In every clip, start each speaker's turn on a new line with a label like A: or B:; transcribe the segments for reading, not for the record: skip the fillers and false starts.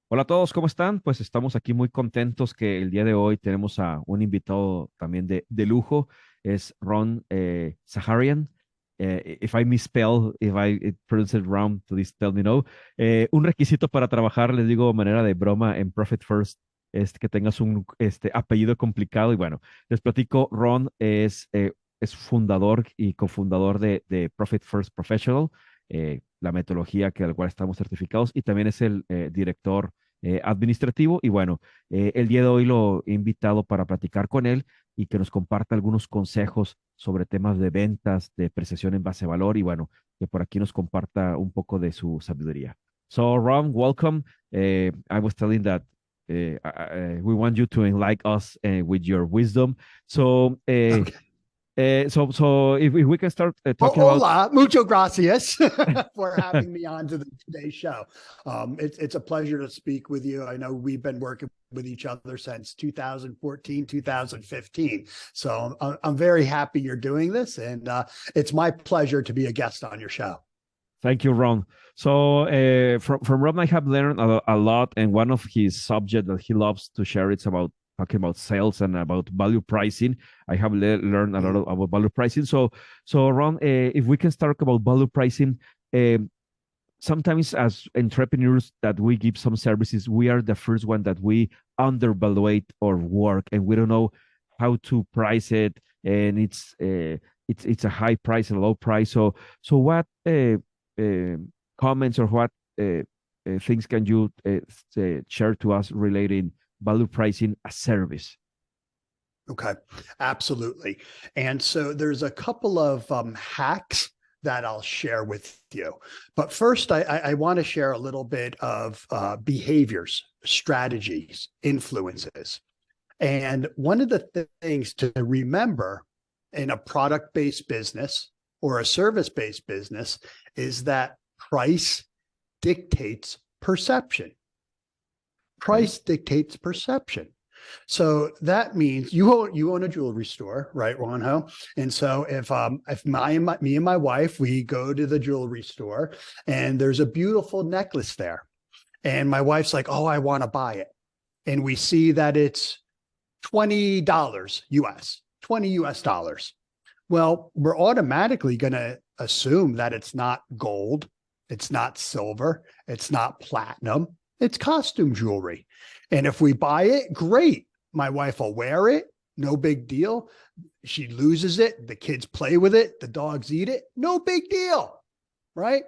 A: Hola a todos, ¿cómo están? Pues estamos aquí muy contentos que el día de hoy tenemos a un invitado también de lujo, es Ron Saharyan. If I misspell, if I pronounce it wrong, please tell me no. Un requisito para trabajar, les digo de manera de broma en Profit First, es que tengas un apellido complicado. Y bueno, les platico, Ron es fundador y cofundador de Profit First Professional, la metodología que al cual estamos certificados, y también es el director administrativo. Y bueno, el día de hoy lo he invitado para platicar con él y que nos comparta algunos consejos sobre temas de ventas, de preciación en base a valor, y bueno, que por aquí nos comparta un poco de su sabiduría. So, Ron, welcome. I was telling that we want you to enlighten us with your wisdom. So,
B: Okay.
A: so if we can start talking about.
B: Hola, mucho gracias for having me on to today's show. It's a pleasure to speak with you. I know we've been working with each other since 2014, 2015. So I'm very happy you're doing this, and it's my pleasure to be a guest on your show.
A: Thank you, Ron. So from Ron, I have learned a lot, and one of his subjects that he loves to share it's about talking about sales and about value pricing. I have learned a lot about value pricing. So Ron, if we can start about value pricing, sometimes as entrepreneurs that we give some services, we are the first one that we undervaluate our work, and we don't know how to price it, and it's a high price and a low price. So what uh, comments or what things can you share to us relating value pricing as service?
B: Okay, absolutely. And so there's a couple of hacks that I'll share with you. But first, I want to share a little bit of behaviors, strategies, influences. And one of the things to remember in a product based business or a service based business is that price dictates perception.
A: Okay.
B: Price dictates perception. So that means you own a jewelry store, right, Ronho? And so if me and my wife we go to the jewelry store and there's a beautiful necklace there, and my wife's like, "Oh, I want to buy it," and we see that it's $20 US, $20 US. Well, we're automatically going to assume that it's not gold, it's not silver, it's not platinum, it's costume jewelry. And if we buy it, great. My wife will wear it, no big deal. She loses it, the kids play with it, the dogs eat it, no big deal, right?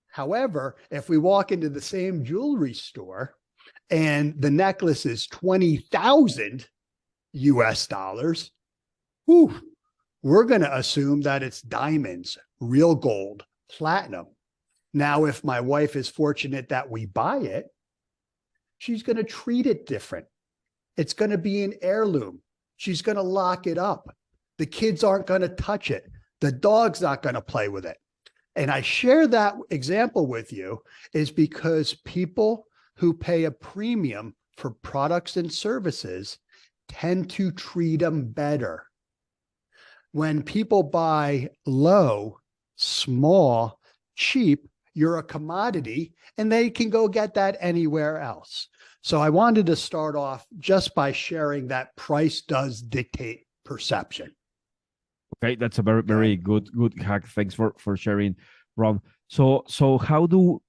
B: However, if we walk into the same jewelry store and the necklace is 20,000 US dollars, whew, we're going to assume that it's diamonds, real gold, platinum. Now, if my wife is fortunate that we buy it, she's going to treat it different. It's going to be an heirloom. She's going to lock it up. The kids aren't going to touch it. The dog's not going to play with it. And I share that example with you is because people who pay a premium for products and services tend to treat them better. When people buy low, small, cheap, you're a commodity and they can go get that anywhere else. So I wanted to start off just by sharing that price does dictate perception.
A: Okay, that's a very
B: Okay.
A: very good hack. Thanks for sharing, Ron. So how do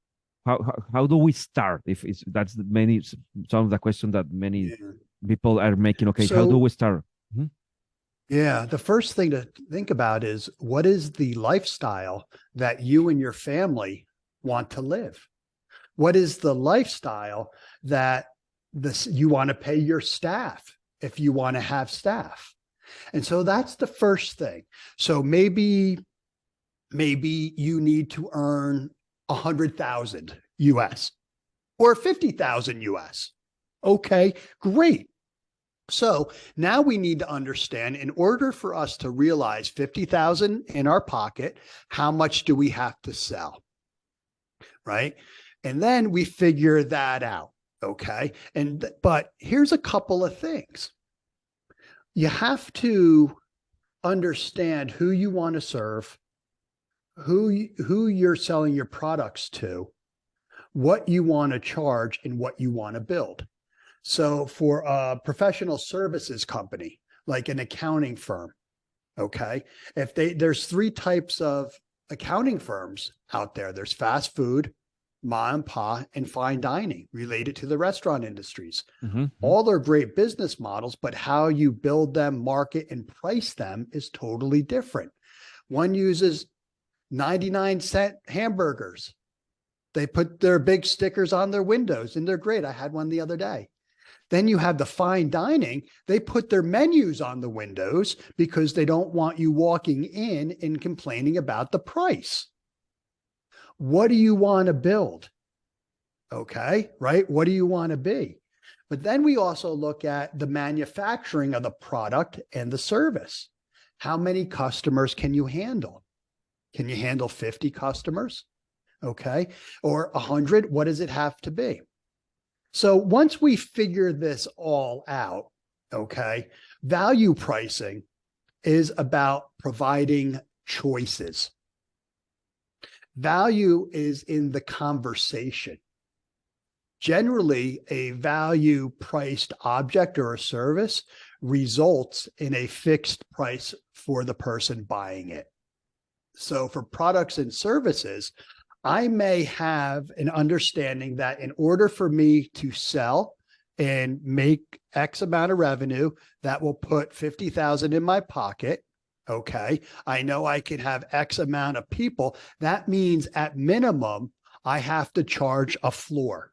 A: we start? If it's that's the many some of the question that many
B: Yeah.
A: people are making. Okay, how do
B: So,
A: we start? Mhm.
B: yeah, the first thing to think about is what is the lifestyle that you and your family want to live? What is the lifestyle that you want to pay your staff if you want to have staff? And so that's the first thing. So maybe you need to earn 100,000 US or 50,000 US. Okay, great. So now we need to understand, in order for us to realize 50,000 in our pocket, how much do we have to sell? Right? And then we figure that out. Okay. But here's a couple of things. You have to understand who you want to serve, who you're selling your products to, what you want to charge and what you want to build. So for a professional services company, like an accounting firm, okay, there's three types of accounting firms out there. There's fast food, ma and pa, and fine dining related to the restaurant industries. All are great business models, but how you build them, market, and price them is totally different. One uses 99-cent hamburgers. They put their big stickers on their windows and they're great. I had one the other day. Then you have the fine dining. They put their menus on the windows because they don't want you walking in and complaining about the price. What do you want to build? Okay, right? What do you want to be? But then we also look at the manufacturing of the product and the service. How many customers can you handle? Can you handle 50 customers? Okay, or 100? What does it have to be? So once we figure this all out, okay, value pricing is about providing choices. Value is in the conversation. Generally, a value priced object or a service results in a fixed price for the person buying it. So for products and services, I may have an understanding that in order for me to sell and make X amount of revenue, that will put 50,000 in my pocket. Okay. I know I can have X amount of people. That means at minimum, I have to charge a floor.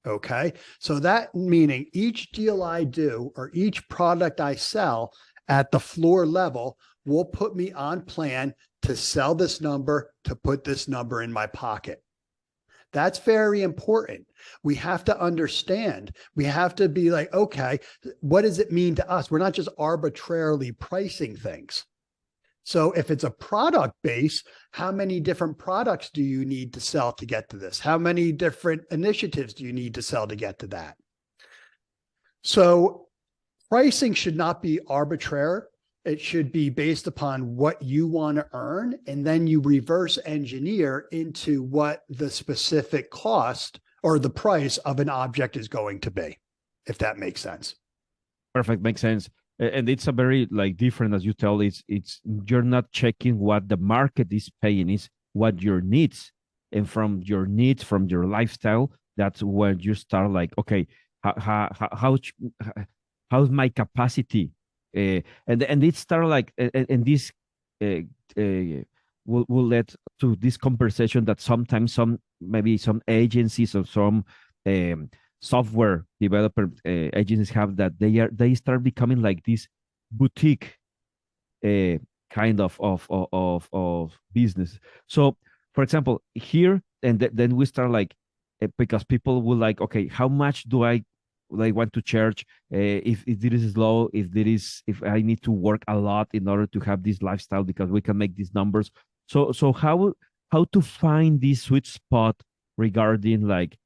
B: Okay. So that meaning each deal I do or each product I sell at the floor level will put me on plan to sell this number, to put this number in my pocket. That's very important. We have to understand. We have to be like, okay, what does it mean to us? We're not just arbitrarily pricing things. So if it's a product base, how many different products do you need to sell to get to this? How many different initiatives do you need to sell to get to that? So pricing should not be arbitrary. It should be based upon what you want to earn, and then you reverse engineer into what the specific cost or the price of an object is going to be, if that makes sense.
A: Perfect, makes sense. And it's a very like different, as you tell. It's you're not checking what the market is paying, is what your needs, and from your needs, from your lifestyle, that's where you start like, okay, how's my capacity? And it started like, and this will lead to this conversation that sometimes maybe some agencies or some software developer agencies have, that they start becoming like this boutique kind of business. So for example here, and then we start like, because people will like, okay, how much do I want to charge, if this is low, if I need to work a lot in order to have this lifestyle, because we can make these numbers. So how to find this sweet spot regarding like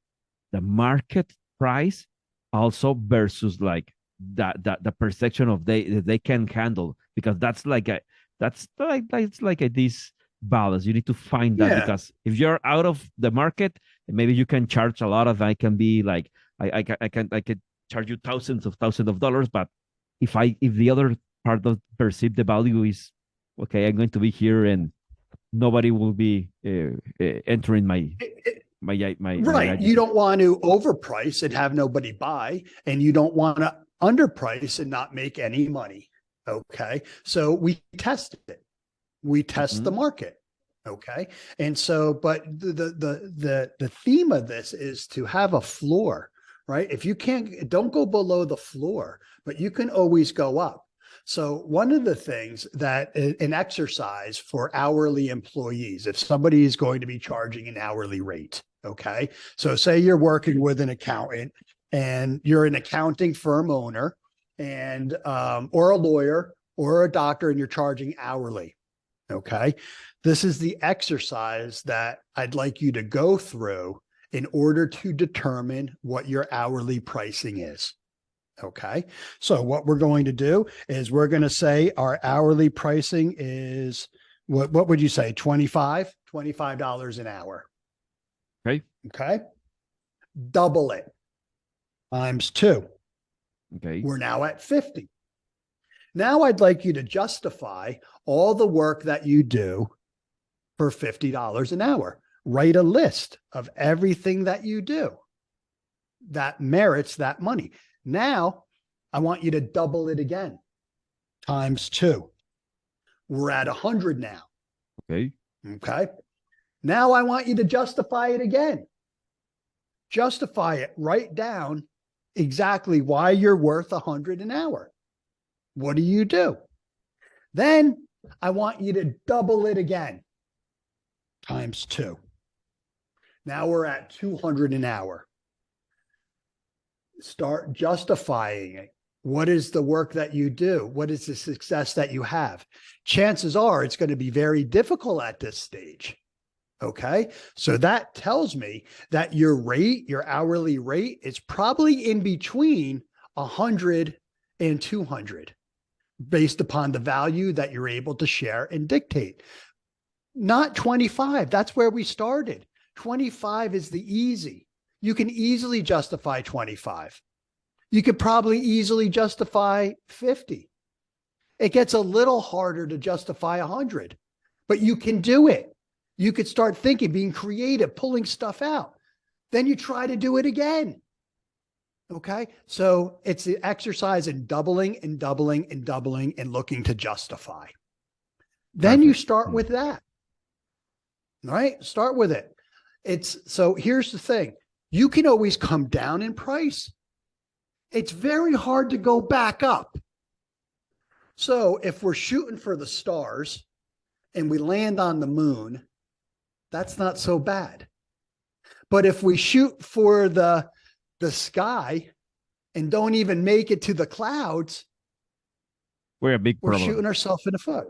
A: the market price also versus like the perception of they can handle, because that's like it's like this balance. You need to find that, because if you're out of the market, maybe you can charge a lot of, I can be like, I can charge you thousands of dollars, but if the other part of perceive the value is, okay, I'm going to be here and nobody will be entering my
B: right. You don't want to overprice and have nobody buy, and you don't want to underprice and not make any money. Okay, so we test it. We test the market. Okay, and so, but the theme of this is to have a floor. Right? If you can't, don't go below the floor, but you can always go up. So one of the things that an exercise for hourly employees, if somebody is going to be charging an hourly rate, okay? So say you're working with an accountant and you're an accounting firm owner and or a lawyer or a doctor, and you're charging hourly, okay? This is the exercise that I'd like you to go through in order to determine what your hourly pricing is. Okay. So what we're going to do is we're going to say our hourly pricing is, what would you say? $25 an hour.
A: Okay.
B: Okay. Double it times 2.
A: Okay.
B: We're now at 50. Now I'd like you to justify all the work that you do for $50 an hour. Write a list of everything that you do that merits that money. Now I want you to double it again times 2. We're at 100 now.
A: Okay.
B: Okay. Now I want you to justify it again. Justify it. Write down exactly why you're worth 100 an hour. What do? Then I want you to double it again times 2. Now we're at 200 an hour. Start justifying it. What is the work that you do? What is the success that you have? Chances are it's going to be very difficult at this stage. Okay. So that tells me that your rate, your hourly rate, is probably in between 100 and 200 based upon the value that you're able to share and dictate. Not 25. That's where we started. 25 is the easy. You can easily justify 25. You could probably easily justify 50. It gets a little harder to justify 100, but you can do it. You could start thinking, being creative, pulling stuff out. Then you try to do it again. Okay. So it's the exercise in doubling and doubling and doubling and looking to justify. Then you start with that. All right. Start with it. So here's the thing. You can always come down in price. It's very hard to go back up. So if we're shooting for the stars and we land on the moon, that's not so bad. But if we shoot for the sky and don't even make it to the clouds,
A: We're a big problem.
B: We're shooting ourselves in the foot.